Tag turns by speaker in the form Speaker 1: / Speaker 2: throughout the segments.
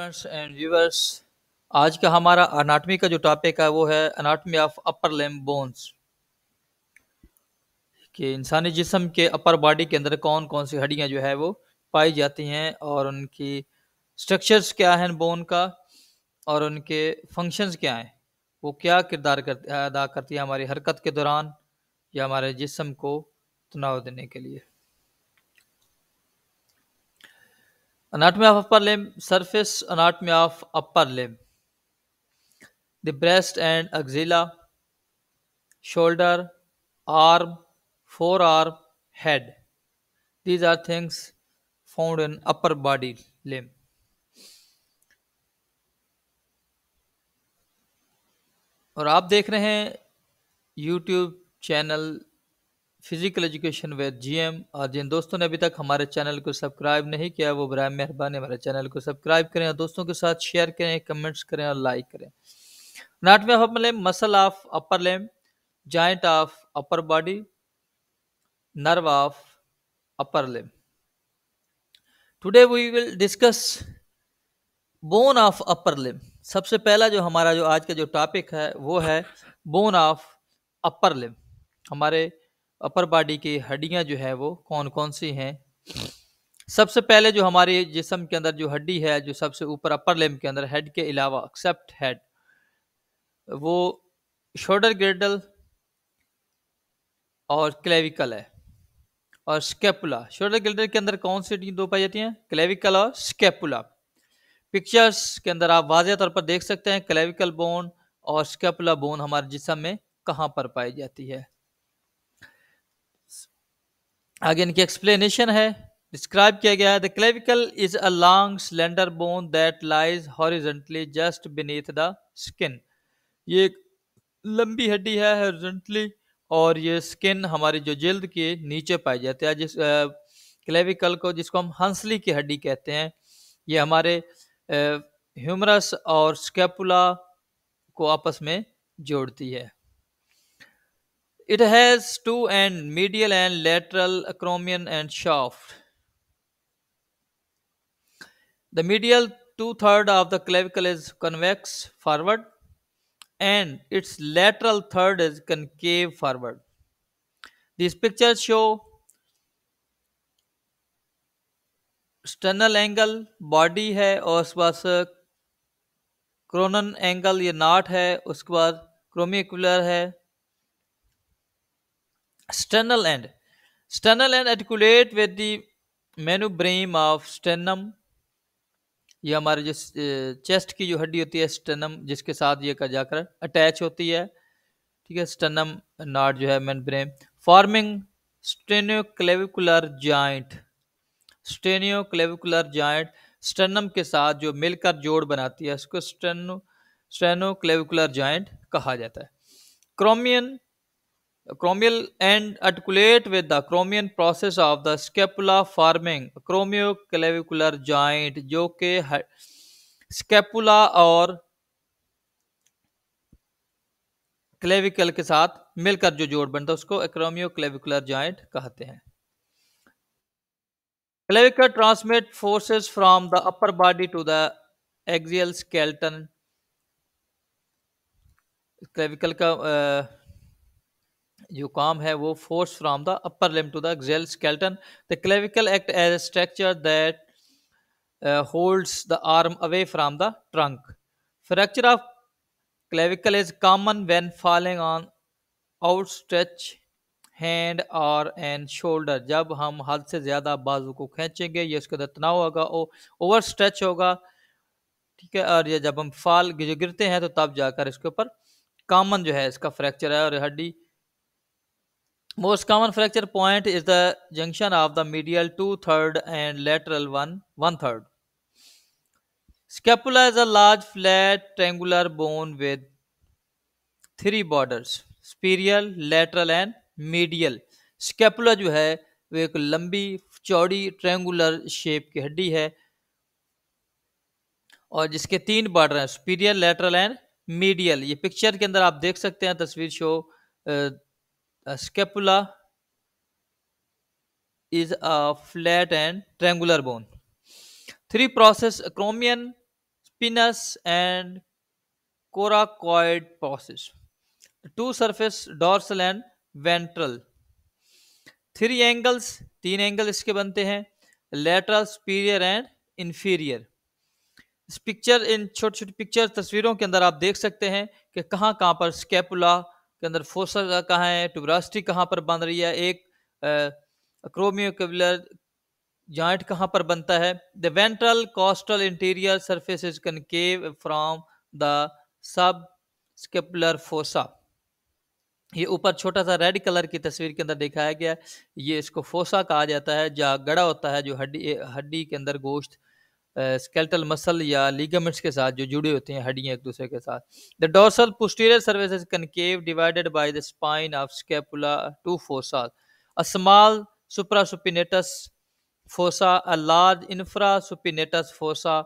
Speaker 1: Friends and viewers, आज का हमारा अनाटमी का जो टॉपिक है वो है anatomy of upper limb bones. कि इंसानी जिस्म के अपर बॉडी के अंदर कौन कौन सी हड्डियां जो है वो पाई जाती हैं और उनकी स्ट्रक्चर्स क्या हैं बोन का और उनके फंक्शंस क्या हैं, वो क्या किरदार अदा करती है हमारी हरकत के दौरान या हमारे जिस्म को तनाव देने के लिए। Anatomy of upper limb, surface anatomy of upper limb, the breast and axilla, shoulder, arm, forearm, head. These are things found in upper body limb. और आप देख रहे हैं YouTube channel physical education with GM. और जिन दोस्तों ने अभी तक हमारे चैनल को सब्सक्राइब नहीं किया वो बराए मेहरबानी हमारे चैनल को सब्सक्राइब करें और दोस्तों के साथ शेयर करें, कमेंट्स करें और लाइक करें। Anatomy of upper limb, muscle of upper limb, joint of upper body, nerve of upper limb. Today we will discuss bone of upper limb. सबसे पहला जो आज का जो टॉपिक है वो है बोन ऑफ अपर लिम्ब। हमारे अपर बॉडी की हड्डियां जो है वो कौन कौन सी हैं। सबसे पहले जो हमारे जिस्म के अंदर जो हड्डी है जो सबसे ऊपर अपर लिम्ब के अंदर हेड के अलावा एक्सेप्ट हेड, वो शोल्डर गिर्डल और क्लेविकल है। और स्केपुला, शोल्डर गिल्डर के अंदर कौन सी हड्डी दो पाई जाती हैं? क्लेविकल और स्केपुला। पिक्चर्स के अंदर आप वाज़ेह तौर पर देख सकते हैं क्लेविकल बोन और स्केपुला बोन हमारे जिस्म में कहाँ पर पाई जाती है। आगे इनकी एक्सप्लेनेशन है, डिस्क्राइब किया गया है। The clavicle is a long slender bone that lies horizontally just beneath the skin. ये एक लंबी हड्डी है हॉरिजॉन्टली और ये स्किन हमारी जो जिल्द के नीचे पाई जाती है। जिस क्लेविकल को जिसको हम हंसली की हड्डी कहते हैं, ये हमारे ह्यूमरस और स्केपुला को आपस में जोड़ती है। It has two ends, medial and lateral acromion and shaft. The medial 2/3 of the clavicle is convex forward and its lateral third is concave forward. These pictures show sternal angle body है और उसके बाद क्रोनन angle ये नाट है, उसके बाद क्रोमिकुलर है। sternal end articulate with the manubrium of sternum। ये हमारे जो चेस्ट की जो हड्डी होती है स्टर्नम, जिसके साथ ये जाकर अटैच होती है, ठीक है। स्टर्नम नाट जो है मेनुब्रेम फॉर्मिंग स्टेनोक्लेविकुलर जॉइंट। स्टेनोक्लेविकुलर जॉइंट स्टर्नम के साथ जो मिलकर जोड़ बनाती है उसको स्टेनोक्लेविकुलर जॉइंट कहा जाता है। Acromial end articulate with the acromion process of the scapula forming acromioclavicular joint, जो के स्केपुला और क्लेविकल के साथ मिलकर जो जोड़ बनता है उसको acromioclavicular joint कहते हैं। Clavicle transmit forces from the upper body to the axial skeleton। Clavicle का जो काम है वो force from the upper limb to the axial skeleton. The clavicle act as a structure that holds the arm away from the trunk. Fracture of clavicle is common when falling on outstretched hand or and shoulder। जब हम हद से ज़्यादा बाजू को खींचेंगे ये उसके अंदर तनाव होगा, ओवर स्ट्रेच होगा, ठीक है। और ये जब हम फाल जो गिरते हैं तो तब जाकर इसके ऊपर कॉमन जो है इसका फ्रैक्चर है। और हड्डी most common fracture point is the junction of the medial 2/3 and lateral 1/3. Scapula is a large flat triangular bone with three borders, superior, lateral and medial। Scapula जो है वो एक लंबी चौड़ी ट्रायंगुलर शेप की हड्डी है और जिसके तीन बॉर्डर हैं, सुपीरियर, लेटरल एंड मीडियल। ये पिक्चर के अंदर आप देख सकते हैं, तस्वीर show scapula is a flat and triangular bone। Three process acromion spinous and coracoid process. Two surface, dorsal and ventral. Three angles, तीन एंगल इसके बनते हैं, लेटरल, सुपीरियर एंड इंफीरियर। इस पिक्चर, इन छोटी छोटी पिक्चर तस्वीरों के अंदर आप देख सकते हैं कि कहाँ कहाँ पर स्केपुला के अंदर फोसा कहाँ है, ट्यूबरास्टी कहाँ पर बन रही है, एक एक्रोमियोक्यूलर जॉइंट कहाँ पर बनता है। The ventral costal interior surface is concave from the subscapular fossa. ये ऊपर छोटा सा रेड कलर की तस्वीर के अंदर दिखाया गया है, ये इसको फोसा कहा जाता है, जहाँ गड़ा होता है, जो हड्डी हड्डी के अंदर गोश्त स्केलेटल मसल या लिगामेंट्स के साथ जो जुड़े होते हैं हड्डियां एक दूसरे के साथ। The dorsal posterior surface is concave divided by the spine of scapula two fossa, a small supraspinatus fossa, a large infraspinatus fossa.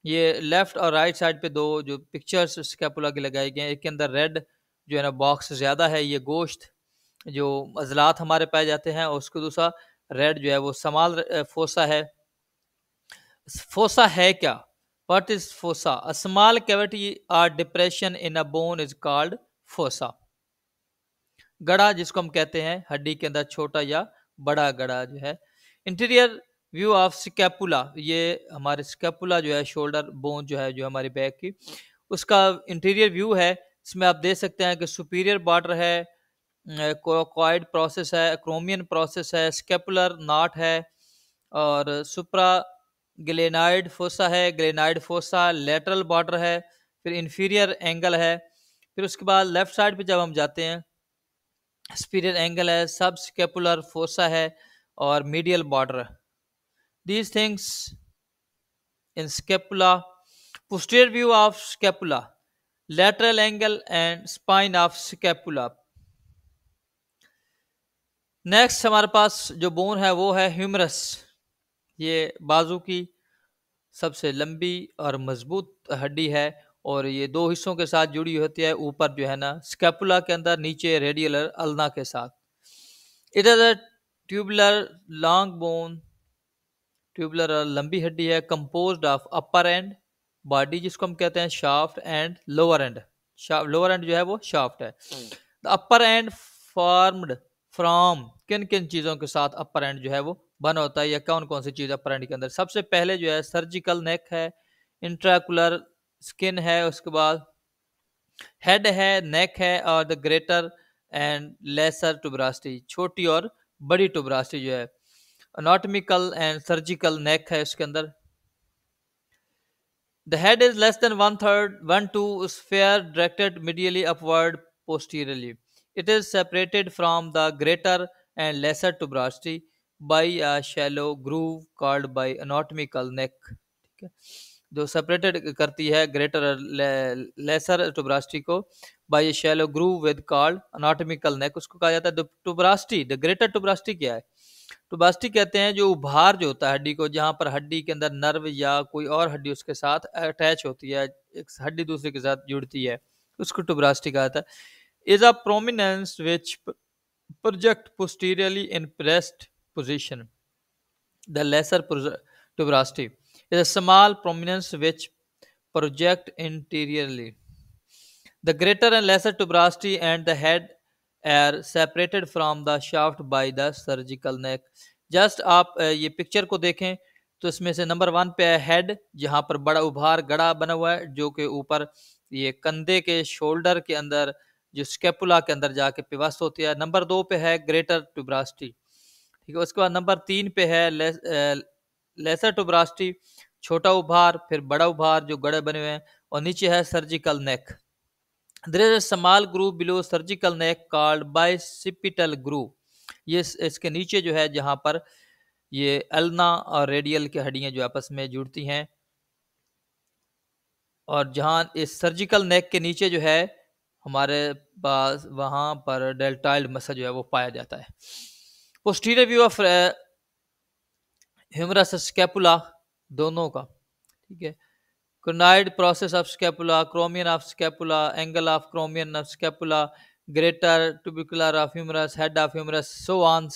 Speaker 1: ये लेफ्ट और राइट साइड पे दो जो पिक्चर्स स्कैपुला के लगाए गए हैं, एक के अंदर रेड जो है ना बॉक्स ज्यादा है, ये गोश्त जो अजलात हमारे पाए जाते हैं, और उसको दूसरा रेड जो है वो स्मॉल फोसा है। फोसा है क्या? What is fossa? A small cavity और depression in a bone is called fossa. गड़ा जिसको हम कहते हैं हड्डी के अंदर छोटा या बड़ा गड़ा जो है। इंटीरियर व्यू ऑफ स्कैपुला, ये हमारे स्कैपुला जो है शोल्डर बोन जो है जो हमारी बैक की, उसका इंटीरियर व्यू है। इसमें आप देख सकते हैं कि सुपीरियर बॉर्डर है, कोराकॉइड प्रोसेस है, क्रोमियन प्रोसेस है, स्कैपुलर नॉट है, और सुप्रा ग्लेनाइड फोसा है, ग्लेनाइड फोसा, लेटरल बॉर्डर है, फिर इंफीरियर एंगल है, फिर उसके बाद लेफ्ट साइड पे जब हम जाते हैं सुपीरियर एंगल है, सब स्कैपुलर फोसा है, और medial border. These things in scapula, posterior view of scapula, lateral angle and spine of scapula। Next हमारे पास जो बोन है वो है ह्यूमरस। ये बाजू की सबसे लंबी और मजबूत हड्डी है, और ये दो हिस्सों के साथ जुड़ी होती है, ऊपर जो है ना स्कैपुला के अंदर, नीचे रेडियल अल्ना के साथ। It is a tubular long bone, tubular लंबी हड्डी है, composed of upper and body जिसको हम कहते हैं shaft, and lower and. Lower and जो है वो शाफ्ट है। The upper and formed from, किन किन चीजों के साथ अपर एंड जो है वो बना होता है, या कौन कौन सी चीज अपर एंड के अंदर? सबसे पहले जो है सर्जिकल नेक है, इंट्राकुलर स्किन है, उसके बाद हेड है, नेक है, और द ग्रेटर एंड लेसर ट्यूबरास्टी, छोटी और बड़ी ट्यूबरास्टी जो है। अनाटॉमिकल एंड सर्जिकल नेक है इसके अंदर। The head is less than one third, 1/2 sphere directed medially upward posteriorly. It is separated from the greater and lesser tuberosity by a shallow groove called by anatomical neck। ठीक है, जो separated करती है greater और lesser tuberosity को by shallow groove with called anatomical neck, उसको कहा जाता है ट्यूबरास्टी। द ग्रेटर ट्यूबरास्टी क्या है? ट्यूबास्टी कहते हैं जो उभार जो होता है हड्डी को, जहां पर हड्डी के अंदर नर्व या कोई और हड्डी उसके साथ अटैच होती है, एक हड्डी दूसरे के साथ जुड़ती है, उसको ट्यूबरास्टी कहा जाता है। Is a prominence which project posteriorly in pressed position. The lesser tuberosity is a small prominence which project interiorly. The greater and lesser tuberosity and the head are separated from the shaft by the surgical neck। Just आप ये picture को देखें तो इसमें से number 1 पे है head, जहां पर बड़ा उभार गड़ा बना हुआ है, जो कि ऊपर ये कंधे के शोल्डर के अंदर जो स्केपुला के अंदर जाके पिवस्त होती है। नंबर 2 पे है ग्रेटर ट्यूबरास्टी, ठीक है। उसके बाद नंबर 3 पे है लेसर ट्यूबरास्टी, छोटा उभार, फिर बड़ा उभार जो गड़े बने हुए हैं, और नीचे है surgical neck. There is a small groove below surgical neck called bicipital groove. ये इसके नीचे जो है जहां पर ये अल्ना और रेडियल की हड्डियां जो आपस में जुड़ती हैं, और जहां इस सर्जिकल नेक के नीचे जो है हमारे पास वहां पर डेल्टॉइड मसल जो है वो पाया जाता है। Posterior view of humerus scapula दोनों का, ठीक है। Conoid process of scapula, chromion of scapula, angle of chromion of scapula, greater tubercular of humerus, head of humerus, so on।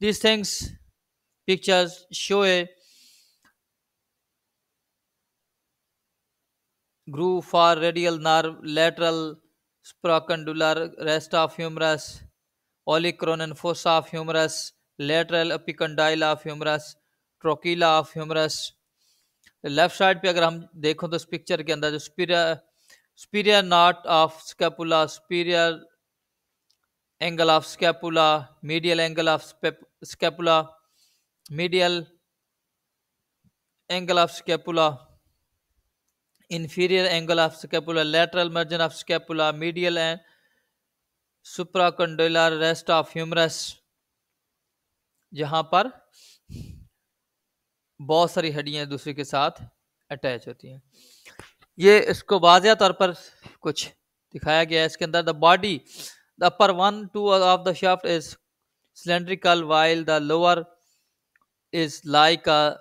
Speaker 1: These things, pictures show a groove for radial nerve, lateral supracondylar rest of humerus, olecranon fossa of humerus, lateral epicondyle of humerus, trochila of humerus. Left side पे अगर हम देखो तो इस picture के अंदर जो superior knot of scapula, superior angle of scapula, medial angle of scapula, medial angle of scapula, inferior angle of scapula, lateral margin of scapula, medial and supracondylar rest of humerus, जहां पर बहुत सारी हड्डियां एक दूसरे के साथ अटैच होती हैं। ये इसको वाज़िया तौर पर कुछ दिखाया गया है इसके अंदर। The body, the upper one two of the shaft is cylindrical while the lower is like a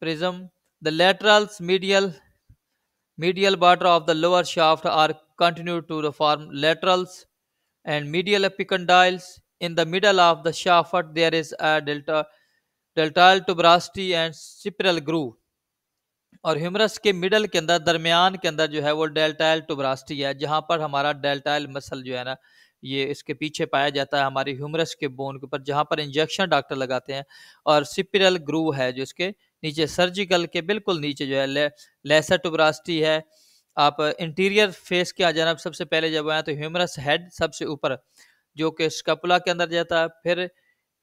Speaker 1: prism. The laterals medial border of the lower shaft are continued to the form laterals and medial epicondyles. In the middle of the shaft there is a deltoid tuberosity and spiral groove. और humerus के middle के अंदर दरमियान के अंदर जो है वो डेल्टाइल टुबरास्टी है, जहां पर हमारा डेल्टाइल मसल जो है ना ये इसके पीछे पाया जाता है हमारी ह्यूमरस के बोन के ऊपर, जहां पर इंजेक्शन डॉक्टर लगाते हैं। और सिपिरल ग्रूव है जो इसके नीचे सर्जिकल के बिल्कुल नीचे जो है लेसर टुबरास्टी है। आप इंटीरियर फेस के आ जाना सबसे पहले जब आए तो ह्यूमरस हेड सबसे ऊपर जो कि स्कैपुला के अंदर जाता है, फिर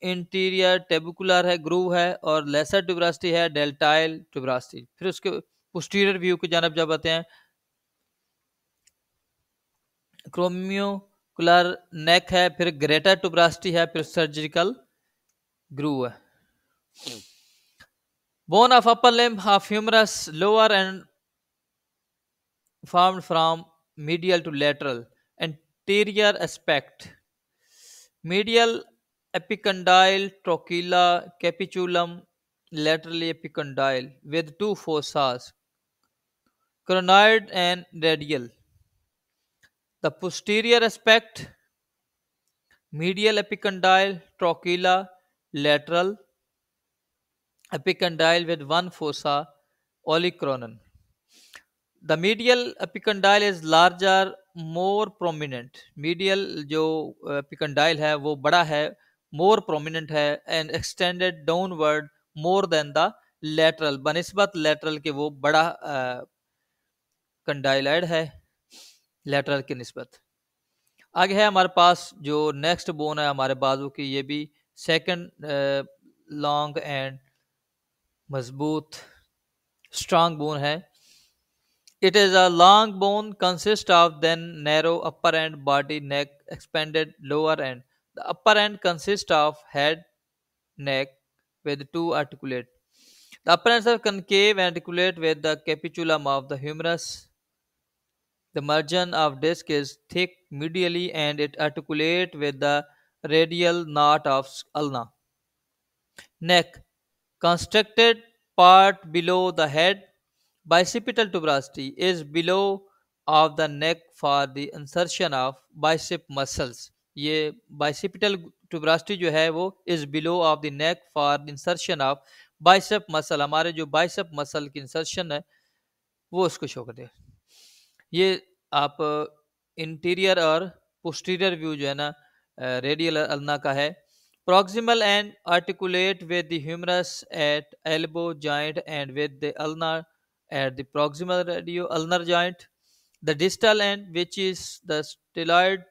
Speaker 1: इंटीरियर टेबुकुलर है ग्रूव है, और लेसर ट्यूबरास्टी है डेल्टाइल ट्यूबरास्टी। फिर उसके पोस्टीरियर व्यू की जानब जब आते हैं क्रोमियोकुलर नेक है, फिर ग्रेटर ट्यूबरास्टी है, फिर सर्जिकल ग्रूव है। Bone of upper limb of humerus lower end formed from medial to lateral. Anterior aspect, medial epicondyle trochila capitulum, laterally epicondyle with two fossas, conoid and radial. The posterior aspect, medial epicondyle trochila, lateral epicondyle with one fossa, olecranon. The medial epicondyle is larger, more prominent. Medial जो epicondyle है वो बड़ा है, more prominent है, and extended downward more than the lateral. बनिस्बत lateral के वो बड़ा कंडाइलाइड है lateral के निस्बत। आगे है हमारे पास जो नेक्स्ट बोन है हमारे बाजू की, ये भी सेकंड लॉन्ग एंड मजबूत स्ट्रांग बोन है। It is a long bone, consists of then narrow upper end, body, neck, expanded lower end. The upper end consists of head, neck with two articulate. The upper ends are concave and articulate with the capitulum of the humerus. The margin of disc is thick medially and it articulate with the radial knot of ulna. Neck, constricted part below the head. Bicipital tuberosity is below of the neck for the insertion of bicep muscles. ये bicipital tuberosity जो है वो is below of the neck for the insertion of bicep muscle. हमारे जो bicep muscle की insertion है वो उसको शो कर दे। ये आप इंटीरियर और पोस्टीरियर व्यू जो है ना रेडियल अल्ना का है। Proximal and articulate with the humerus at elbow joint and with the ulnar at the proximal radio ulnar joint. The distal end, which is the styloid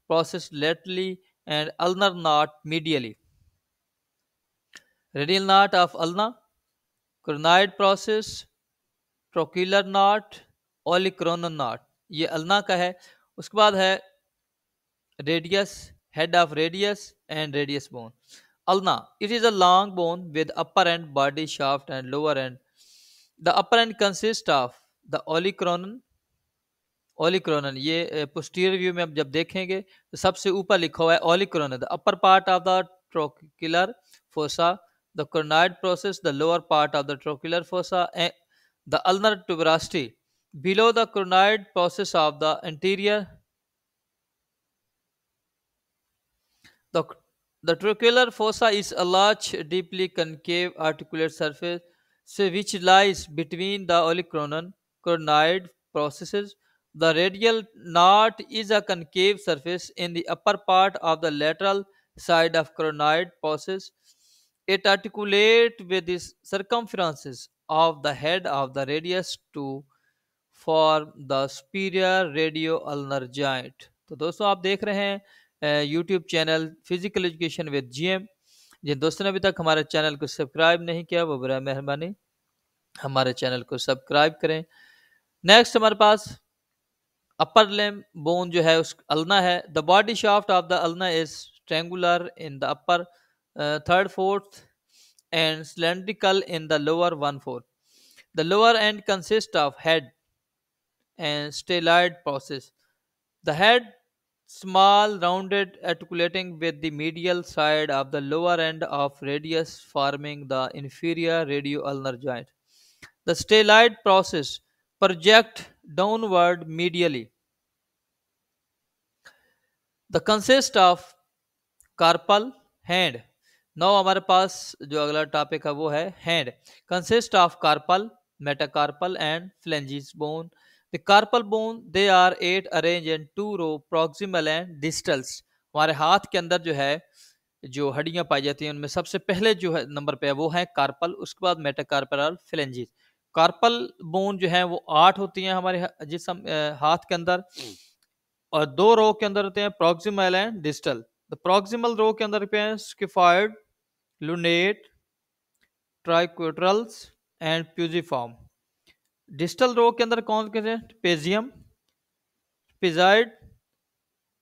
Speaker 1: process laterally and ulnar knot medially. Radial knot of ulna, conoid process, trochlear knot, olecranon knot. ये ulna का है। उसके बाद है radius, head of radius and radius bone. Ulna, it is a long bone with upper end, body, shaft and lower end. The upper end consists of the olecranon. Olecranon ये posterior view में अब जब देखेंगे तो सबसे ऊपर लिखा हुआ है olecranon, the upper part of the trochlear fossa, the coronoid process, the lower part of the trochlear fossa, the ulnar tuberosity below the coronoid process of the interior. The trochlear fossa is a large, deeply concave articulate surface which lies between the olecranon, conoid processes. The radial knot is a concave surface in the upper part of the lateral side of coronary process. It articulates with the circumferences of the head of the radius to form the superior radio-ulnar joint. तो दोस्तों आप देख रहे हैं YouTube channel physical education with GM. जिन दोस्तों ने अभी तक हमारे चैनल को सब्सक्राइब नहीं किया वो बराए मेहरबानी हमारे चैनल को सब्सक्राइब करें। नेक्स्ट हमारे पास अपर लिम्ब बोन जो है उस अल्ना है। The body shaft of the ulna is triangular in the upper third fourth and cylindrical in the lower one fourth. The lower end consists of head and styloid process. The head small, rounded, articulating with the medial side of the lower end of radius forming the inferior radio-ulnar joint. The styloid process project downward medially. The consist of carpal hand. Now हमारे पास जो अगला topic है वो है hand. Consist of carpal, metacarpal and phalanges bone. The carpal bone they are 8 arrange in 2 row proximal and distals. हमारे हाथ के अंदर जो है जो हड्डियां पाई जाती हैं उनमें सबसे पहले जो है नंबर पे है वो है कार्पल, उसके बाद मेटाकार्पल और फ्लेंजिस। कार्पल बोन जो है वो 8 होती हैं हमारे जिसम हाथ के अंदर, और 2 रो के अंदर होते हैं proximal and distal. The proximal row के अंदर पे हैं scaphoid, lunate, triquetrals and pisiform. Distal row के अंदर कौन से हैं? Trapezium, trapezoid,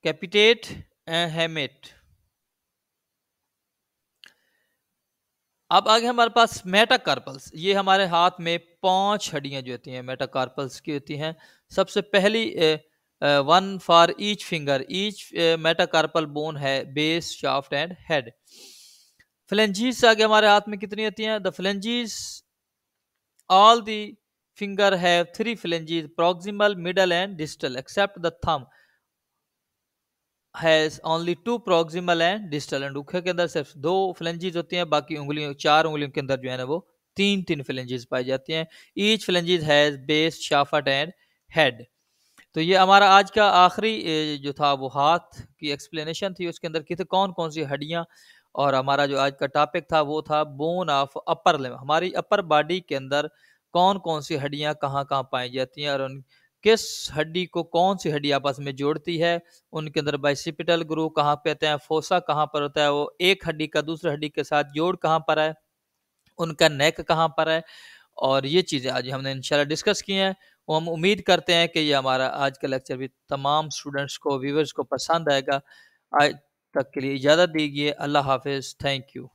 Speaker 1: capitate and hamate. अब आगे हमारे पास मेटाकार्पल्स। ये हमारे हाथ में 5 हड्डियां जो होती हैं मेटाकार्पल्स की होती हैं। सबसे पहली 1 for each finger, each metacarpal bone है base, shaft and head. Phalanges आगे हमारे हाथ में कितनी होती हैं? The phalanges all the finger have 3 phalanges, proximal, middle and distal, except the thumb has only 2 proximal and distal. अंगूठे के अंदर सिर्फ 2 फ्लेंजीज होती हैं, बाकी उंगलियों 4 उंगलियों के अंदर जो है ना वो 3 फ्लेंजीज पाई जाती हैं। Each phalanges has base, shaft and head. तो ये हमारा आज का आखिरी जो था वो हाथ की एक्सप्लेनेशन थी। उसके अंदर कितने कौन कौन सी हड्डियां, और हमारा जो आज का टॉपिक था वो था बोन ऑफ अपर लिम्ब। हमारी अपर बॉडी के अंदर कौन कौन सी हड्डियां कहाँ कहाँ पाई जाती हैं और उन किस हड्डी को कौन सी हड्डी आपस में जोड़ती है। उनके अंदर बाइसिपिटल ग्रूव कहाँ पे आते हैं, फोसा कहाँ पर होता है, वो एक हड्डी का दूसरी हड्डी के साथ जोड़ कहाँ पर है, उनका नेक कहाँ पर है, और ये चीज़ें आज हमने इंशाल्लाह डिस्कस की हैं। वो हम उम्मीद करते हैं कि ये हमारा आज का लेक्चर भी तमाम स्टूडेंट्स को, व्यूवर्स को पसंद आएगा। आज तक के लिए इजाज़त दीजिए। अल्लाह हाफिज़। Thank you.